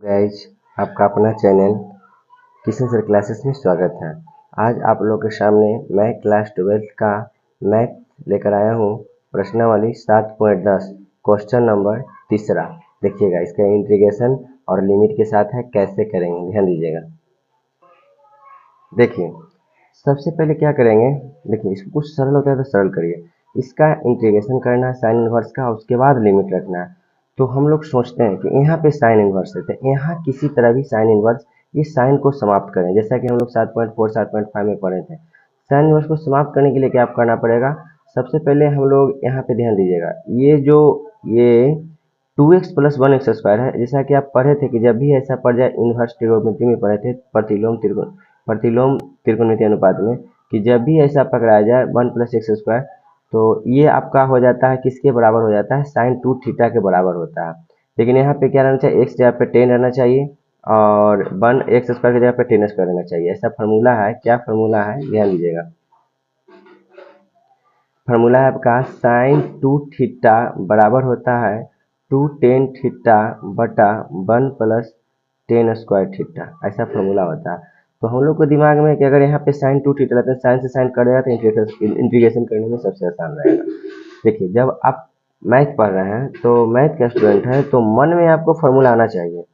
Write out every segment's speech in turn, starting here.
Guys, आपका अपना channel Kishan sir classes में स्वागत है। आज आप लोगों के सामने मैं क्लास 12th का मैथ लेकर आया हूँ। प्रश्नावली 7.10 क्वेश्चन नंबर 3। देखिएगा, इसका इंटीग्रेशन और लिमिट के साथ है, कैसे करेंगे ध्यान दीजिएगा। देखिए, सबसे पहले क्या करेंगे, देखिए इसको कुछ सरल होता है तो सरल करिए। इसका इंटीग्रेशन करना है साइन इनवर्स का, उसके बाद लिमिट रखना है। तो हम लोग सोचते हैं कि यहाँ पे साइन इनवर्स रहते हैं, यहाँ किसी तरह भी साइन इनवर्स इस साइन को समाप्त करें, जैसा कि हम लोग 7.4 7.5 में पढ़े थे। साइन इनवर्स को समाप्त करने के लिए क्या करना पड़ेगा, सबसे पहले हम लोग यहाँ पे ध्यान दीजिएगा, ये 2x प्लस 1x स्क्वायर है। जैसा कि आप पढ़े थे कि जब भी ऐसा पड़ जाए, इनवर्स ट्रिग्नोमेट्री में पढ़े थे, प्रतिलोम त्रिकोणमितीय अनुपात में, कि जब भी ऐसा पकड़ाया जाए 1 प्लस एक्स स्क्वायर, तो ये आपका हो जाता है किसके बराबर हो जाता है, साइन 2 थीटा के बराबर होता है। लेकिन यहाँ पे क्या रहना चाहिए, एक्स जगह पे 10 रहना चाहिए और 1 एक्स स्क्वायर की जगह पे 10 स्क्वायर रहना चाहिए। ऐसा फार्मूला है, क्या फार्मूला है ध्यान दीजिएगा। फार्मूला है आपका साइन 2 थीटा बराबर होता है 2 टेन थीटा बटा 1 प्लस 10 स्क्वायर थीटा। ऐसा फार्मूला होता है। तो हम लोग को दिमाग में कि अगर यहाँ पे साइन 2 थीटा रहता है, साइन से साइन कट जाएगा तो इंटीग्रेशन करने में सबसे आसान रहेगा। देखिए, जब आप मैथ पढ़ रहे हैं तो मैथ का स्टूडेंट है तो मन में आपको फार्मूला आना चाहिए,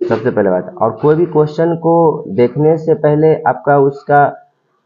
सबसे पहले बात। और कोई भी क्वेश्चन को देखने से पहले आपका उसका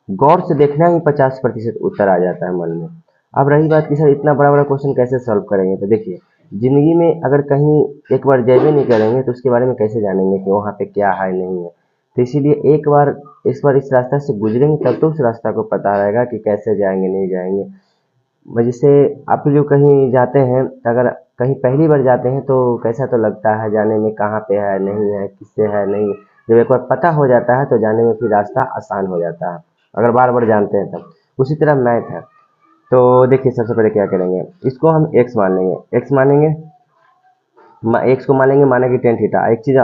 गौर से देखना ही 50% उत्तर आ जाता है मन में। अब रही बात कि सर इतना बड़ा बड़ा क्वेश्चन कैसे सॉल्व करेंगे, तो देखिए, जिंदगी में अगर कहीं एक बार जैबे नहीं करेंगे तो उसके बारे में कैसे जानेंगे कि वहाँ पे क्या है नहीं है। तो इसीलिए एक बार इस रास्ता से गुजरेंगे तब तो उस रास्ता को पता रहेगा कि कैसे जाएंगे नहीं जाएंगे। जैसे आप जो कहीं जाते हैं, अगर कहीं पहली बार जाते हैं तो कैसा तो लगता है जाने में, कहाँ पे है नहीं है, किससे है नहीं। जब एक बार पता हो जाता है तो जाने में फिर रास्ता आसान हो जाता है, अगर बार बार जानते हैं तब। उसी तरह मैथ है। तो देखिए, सबसे पहले क्या करेंगे, इसको हम एक्स मान लेंगे। एक्स मानेंगे, एक्स को मानेंगे माना कि टेन थीटा। एक चीज़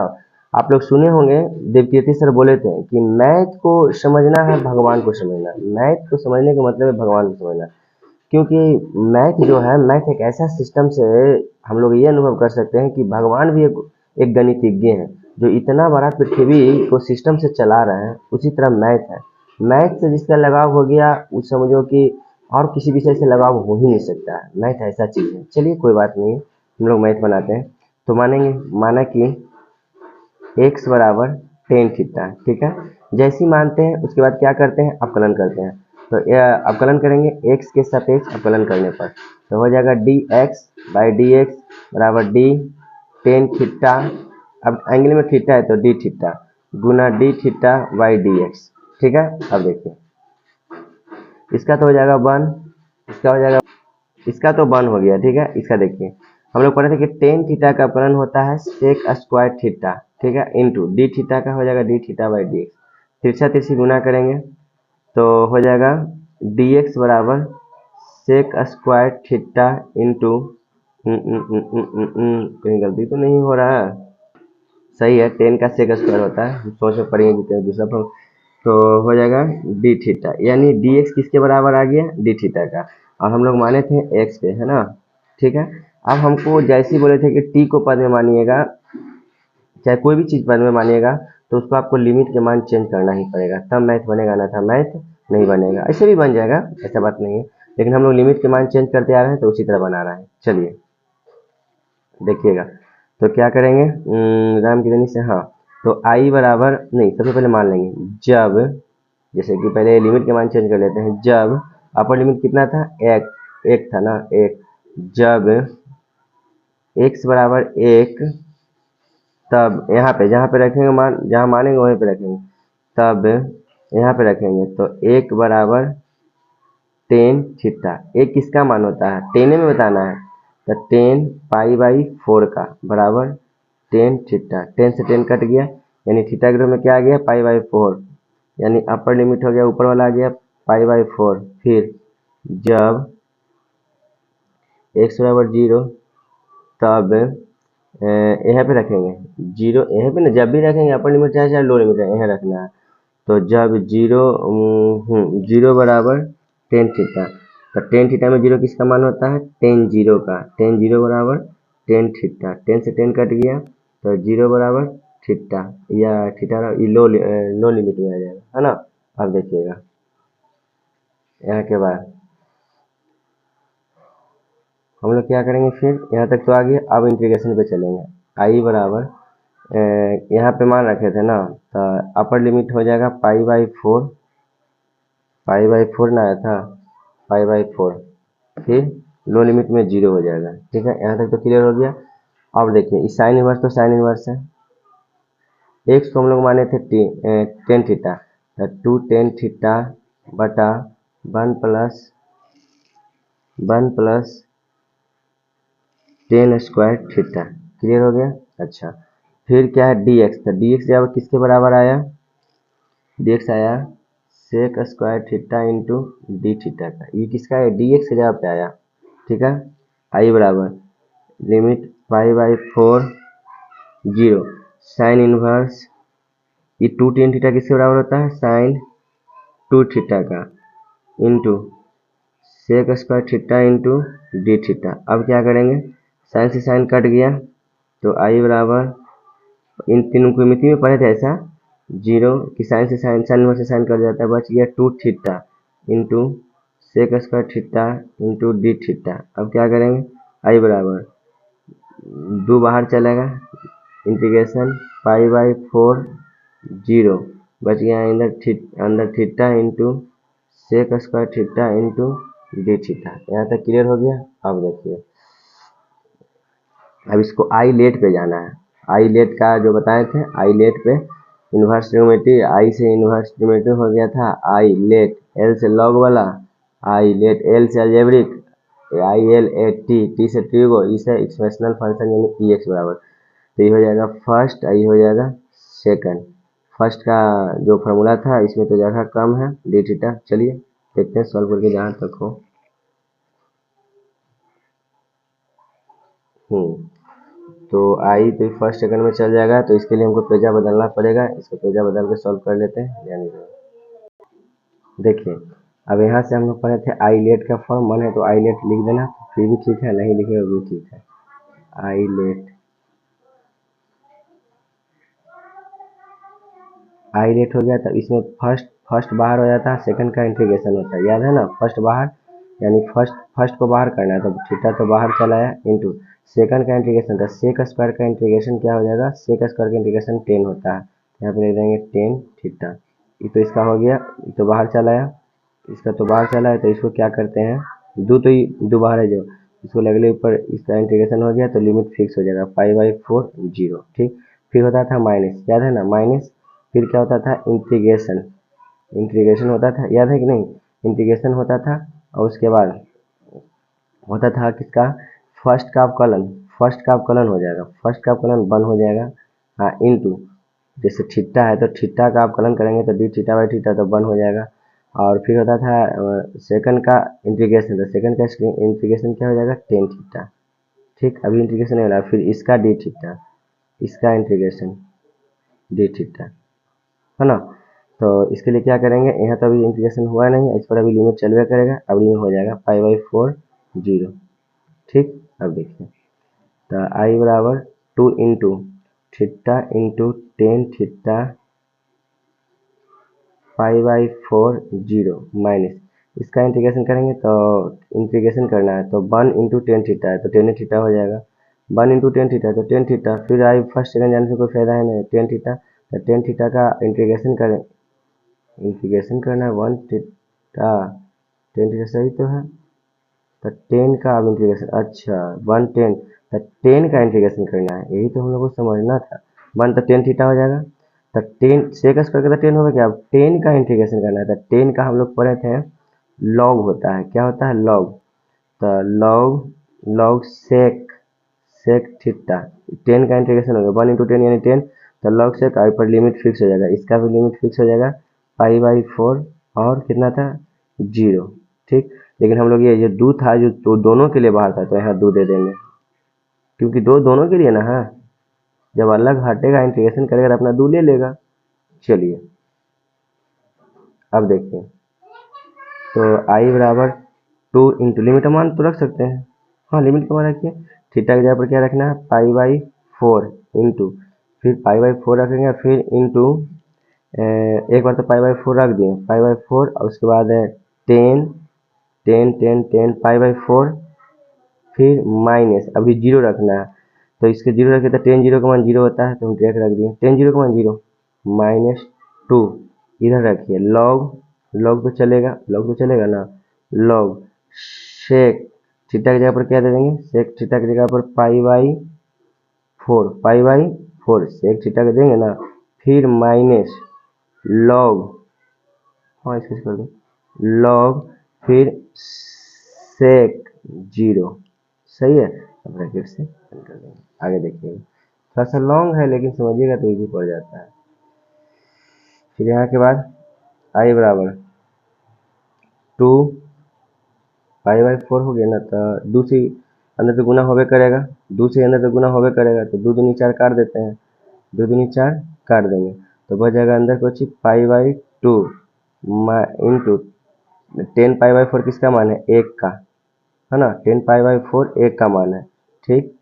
आप लोग सुने होंगे, देवकीर्ति सर बोले थे कि मैथ को समझना है भगवान को समझना। मैथ को समझने का मतलब है भगवान को समझना। क्योंकि मैथ जो है, मैथ एक ऐसा सिस्टम से हम लोग ये अनुभव कर सकते हैं कि भगवान भी एक गणितज्ञ हैं जो इतना बड़ा पृथ्वी को सिस्टम से चला रहे हैं। उसी तरह मैथ है। मैथ से जिसका लगाव हो गया, उस समझो कि और किसी विषय से लगाव हो ही नहीं सकता है। मैथ ऐसा चीज़ है। चलिए कोई बात नहीं, हम लोग मैथ बनाते हैं। तो मानेंगे, माना कि x बराबर टेन थीटा, ठीक है। जैसे ही मानते हैं उसके बाद क्या करते हैं, अवकलन करते हैं। तो अवकलन करेंगे x के सापेक्ष अवकलन करने पर, तो हो जाएगा dx बाई डी एक्स बराबर डी टेन थीटा। अब एंगल में थीटा है तो D theta Guna D theta by D x, ठीक है। अब देखिए, इसका तो हो जाएगा 1, इसका हो जाएगा, इसका तो 1 हो गया, ठीक है। इसका देखिए, हम लोग पढ़े थे कि टेन थीटा का अपकलन होता है सेक स्क्वायर थीटा, ठीक है, इंटू डी थीटा का हो जाएगा D theta by D x. तिरछा तिरछी गुना करेंगे तो हो जाएगा डी एक्स बराबर सेक स्क्वायर थीटा इंटू, कहीं गलती तो नहीं हो रहा है, सही है, 10 का सेक स्क्वायर होता है, हम सोच में पढ़ेंगे कि दूसरा। तो हो जाएगा डी थीटा, यानी डी एक्स किसके बराबर आ गया, डी थीटा का। और हम लोग माने थे एक्स पे, है ना, ठीक है। अब हमको जैसे ही बोले थे कि टी को पद में मानिएगा, चाहे कोई भी चीज़ पद में मानिएगा, तो उसको आपको लिमिट के मान चेंज करना ही पड़ेगा, तब मैथ बनेगा, ना था मैथ नहीं बनेगा। ऐसे भी बन जाएगा, ऐसा बात नहीं है, लेकिन हम लोग लिमिट के मान चेंज करते आ रहे हैं तो उसी तरह बना रहे हैं। चलिए देखिएगा, तो क्या करेंगे, राम की धनी से, हाँ, तो आई बराबर नहीं, सबसे पहले मान लेंगे जब, जैसे कि पहले लिमिट के मान चेंज कर लेते हैं, जब अपर लिमिट कितना था, एक था ना, एक, जब x बराबर 1, तब यहाँ पे जहाँ पे रखेंगे मान, जहाँ मानेंगे वहीं पे रखेंगे, तब यहाँ पे रखेंगे तो 1 बराबर टेन थीटा। एक किसका मान होता है, टेन में बताना है, तो 10 पाई बाई 4 का बराबर टेन थीटा। 10 से 10 कट गया, यानी थीटा के रूप में क्या आ गया, पाई बाई 4, यानी अपर लिमिट हो गया, ऊपर वाला आ गया पाई बाई 4। फिर जब x बराबर 0, तब यहाँ पे रखेंगे 0, यहाँ पे ना, जब भी रखेंगे अपर लिमिट चाहे चाहे लो लिमिट है, यहाँ रखना है। तो जब 0 बराबर टेन थीटा, तो टेन थीटा में 0 किसका मान होता है, टेन जीरो का, टेन जीरो बराबर टेन थीटा। 10 से 10 कट गया, तो 0 बराबर थीटा, या थीटा ये लो लिमिट में आ जाएगा, है ना। अब देखिएगा यहाँ के बाद हम लोग क्या करेंगे, फिर यहाँ तक तो आ गया। अब इंटीग्रेशन पे चलेंगे। आई बराबर यहाँ पे मान रखे थे ना, तो अपर लिमिट हो जाएगा पाई बाई फोर ना आया था, पाई/4। फिर लो लिमिट में 0 हो जाएगा। ठीक है, यहाँ तक तो क्लियर हो गया। अब देखिए इस साइन इनवर्स तो साइन इनवर्स है। एक्स को हम लोग माने थे टेन थीटा, तो 2 टेन थीटा बटा 1 प्लस 10 स्क्वायर थीटा। क्लियर हो गया। अच्छा, फिर क्या है dx, तो dx जब किसके बराबर आया, dx आया sec square theta into d theta का। ये किसका है, dx के जगह पे आया। ठीक है, आई बराबर लिमिट पाई/4 0 साइन इनवर्स, ये 2 टेन थीटा किसके बराबर होता है, साइन 2 थीटा का into sec square theta into d theta. अब क्या करेंगे, साइन से साइन कट गया, तो आई बराबर इन तीनों को मिति में पढ़े थे ऐसा, 0 की साइन से साइन इनवर्स से साइन कट जाता है, बच गया 2 theta into sec square theta into d theta. अब क्या करेंगे, आई बराबर 2 बाहर चलेगा, इंटीग्रेशन पाई/4 0 बच गया अंदर theta into sec square theta into d theta. यहाँ तक क्लियर हो गया। अब देखिए, अब इसको आई लेट पे जाना है। आई लेट का जो बताए थे, आई लेट पे इन्वर्स ट्रिग्नोमेट्री, आई से इन्वर्स ट्रिग्नोमेट्री हो गया था आई लेट, एल से लॉग वाला, आई लेट, एल से algebraic, I L A T, T से ट्रिगो, ई से एक्सप्रेशनल फंक्शन यानी ई एक्स बराबर। तो ये हो जाएगा फर्स्ट, ये हो जाएगा सेकंड। फर्स्ट का जो फार्मूला था इसमें तो जगह कम है, डी थीटा। चलिए देखते हैं सॉल्व करके जहाँ तक हो। तो आई तो फर्स्ट सेकंड में चल जाएगा, तो इसके लिए हमको पेजा बदलना पड़ेगा। इसको पेजा बदल के सॉल्व कर लेते हैं। यानी देखिए, अब यहाँ से हम लोग पढ़े थे आई लेट का फॉर्म, मन है तो आई लेट लिख देना, फिर भी ठीक है, नहीं लिखे वो भी ठीक है। आई लेट हो गया, तो इसमें फर्स्ट बाहर हो जाता है, सेकंड का इंटीग्रेशन होता है, याद है ना। फर्स्ट बाहर यानी फर्स्ट को बाहर करना है, तो थीटा तो बाहर चला है, इंटू सेकंड का इंटीग्रेशन था, सेक स्क्वायर का इंटीग्रेशन क्या हो जाएगा, सेक स्क्वायर का इंटीग्रेशन 10 होता है। यहाँ पे लिख देंगे 10 थीटा। ये तो इसका हो गया, ये तो बाहर चला है, इसका तो बाहर चला है, तो इसको क्या करते हैं, दो बाहर है जो, इसको लगले ऊपर, इसका इंटीग्रेशन हो गया तो लिमिट फिक्स हो जाएगा पाई/4 0। ठीक, फिर होता था माइनस, याद है ना, माइनस। फिर क्या होता था, इंटीग्रेशन होता था, याद है कि नहीं, इंटीग्रेशन होता था। और उसके बाद होता था किसका, फर्स्ट का अवकलन हो जाएगा, फर्स्ट का अवकलन 1 हो जाएगा, हाँ, इंटू जैसे थीटा है तो थीटा का अवकलन करेंगे तो डी थीटा बाई थीटा तो 1 हो जाएगा। और फिर होता था सेकंड का इंटीग्रेशन, तो सेकंड का इंटीग्रेशन क्या हो जाएगा, 10 थीटा। ठीक, अभी इंटीग्रेशन नहीं हो रहा, फिर इसका डी थीटा, इसका इंटीग्रेशन डी थीटा, है ना। तो इसके लिए क्या करेंगे, यहाँ तो अभी इंटीग्रेशन हुआ नहीं, इस पर अभी लिमिट चलवे करेगा, अब लिमिट हो जाएगा पाई/4 0। ठीक, अब देखिए, तो आई बराबर 2 इंटू थीटा इंटू 10 थीटा पाई/4 0 माइनस, इसका इंटीग्रेशन करेंगे तो इंटीग्रेशन करना है तो 1 इंटू 10 थीटा है तो 10 थीटा हो जाएगा, 1 इंटू 10 थीटा तो 10 थीटा। फिर आई फर्स्ट सेकंड जाने से कोई फायदा है नहीं, 10 थीटा, तो 10 थीटा का इंटीग्रेशन करें, इंटीग्रेशन करना है 1 थीटा, 10 थीटा सही तो है, तो 10 का अब इंटीग्रेशन, अच्छा 1 10, तो 10 का इंटीग्रेशन करना है, यही तो हम लोग को समझना था। 1 तो 10 थीटा हो जाएगा, तो 10 सेक स्क्वायर का तो 10 होगा क्या, अब 10 का इंटीग्रेशन करना है, तो 10 का हम लोग पढ़े थे लॉग होता है, क्या होता है लॉग, तो लॉग सेक थीटा, 10 का इंटीग्रेशन हो गया 1 इंटू 10 यानी 10, तो लॉग सेक आई पर लिमिट फिक्स हो जाएगा, इसका भी लिमिट फिक्स हो जाएगा पाई/4 और कितना था 0। ठीक, लेकिन हम लोग ये दो था जो तो दोनों के लिए बाहर था, तो यहाँ 2 दे देंगे, क्योंकि दोनों के लिए ना है, जब अलग हटेगा इंटीग्रेशन करेगा अपना 2 ले लेगा। चलिए अब देखते हैं, तो आई बराबर 2 इंटू लिमिट मान तो रख सकते हैं, हाँ लिमिट का मान रखिए, थीटा की जगह पर क्या रखना है पाई/4 इंटू फिर पाई बाई 4 रखेंगे, फिर इंटू एक बार तो पाई बाई 4 रख दिए, पाई बाई 4 और उसके बाद 10 10 10 10 पाई बाई 4, फिर माइनस अभी जीरो रखना है, तो इसके जीरो रखे तो 10 जीरो का मान जीरो होता है, तो हम डायरेक्ट रख दिए 10 जीरो का मान जीरो, -2 इधर रखिए, लॉग तो चलेगा ना, लॉग सेक थीटा की जगह पर क्या दे देंगे, सेक थीटा की जगह पर पाई बाई 4 सेक थीटा का देंगे ना, फिर माइनस लॉग, हाँ इसको कर दो, लॉग फिर सेक जीरो, सही है। अब ब्रैकेट से बंद कर देंगे, आगे देखिएगा थोड़ा सा लॉन्ग है लेकिन समझिएगा तो इजी पड़ जाता है। फिर यहाँ के बाद आई बराबर 2 पाई बाई 4 हो गया ना, तो 2 से अंदर तो गुना होबे करेगा, 2 से अंदर तो गुना होबे करेगा, तो 2 दूनी 4 काट देते हैं, 2 दूनी 4 काट देंगे, तो बच जाएगा अंदर को pi by 2 into 10 pi by 4 किसका मान है, 1 का, है ना, 10 पाई बाई 4 1 का मान है, ठीक।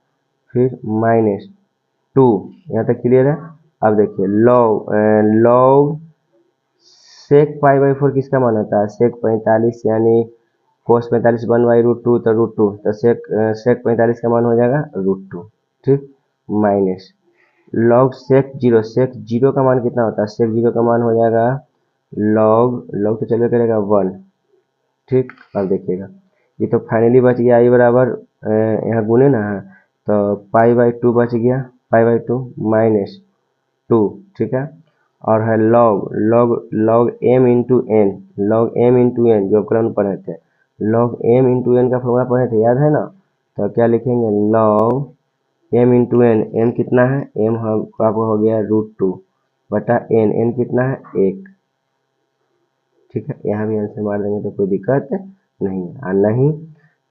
फिर -2, यहाँ तक क्लियर है। अब देखिए लॉग सेक पाई बाई 4 किसका मान होता है, सेक 45 यानी कोस 45 1/√2, तो √2, तो सेक 45 का मान हो जाएगा √2, ठीक। माइनस लॉग सेक जीरो का मान कितना होता है, सेक जीरो का मान हो जाएगा लॉग तो चलवे करेगा 1, ठीक। अब देखिएगा ये तो फाइनली बच गया आई बराबर यहाँ गुने ना है, तो पाई बाई 2 बच गया, पाई बाई 2 -2, ठीक है। और है लॉग एम इंटू एन जो क्रम पढ़े थे, लॉग एम इंटू एन का फॉर्मूला पढ़े थे, याद है ना, तो क्या लिखेंगे, log m into n, m कितना है, एम आपको हो गया √2 बटा एन कितना है 1, ठीक है। यहाँ भी आंसर मार देंगे तो कोई दिक्कत नहीं है, और नहीं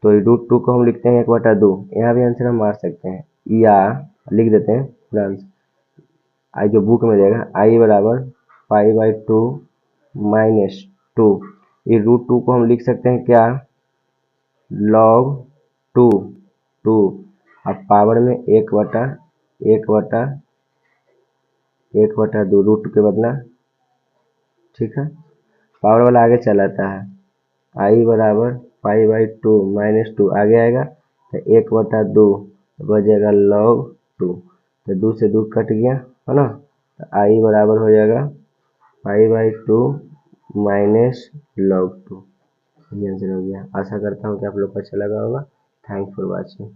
तो √2 को हम लिखते हैं 1/2, यहाँ भी आंसर हम मार सकते हैं, या लिख देते हैं पूरा आंसर आई जो बुक में देगा, आई बराबर पाई बाई 2 -2, ये √2 को हम लिख सकते हैं क्या, log 2 2, अब पावर में 1/2 √2 के बदला, ठीक है। पावर वाला आगे चलाता है, आई बराबर पाई बाई 2 -2 आगे आएगा तो 1/2 बच जाएगा log 2, तो 2 से 2 कट गया, है ना, तो आई बराबर हो जाएगा पाई बाई 2 -log 2, ये आंसर हो गया। आशा करता हूँ कि आप लोग को अच्छा लगा होगा। Thanks for watching.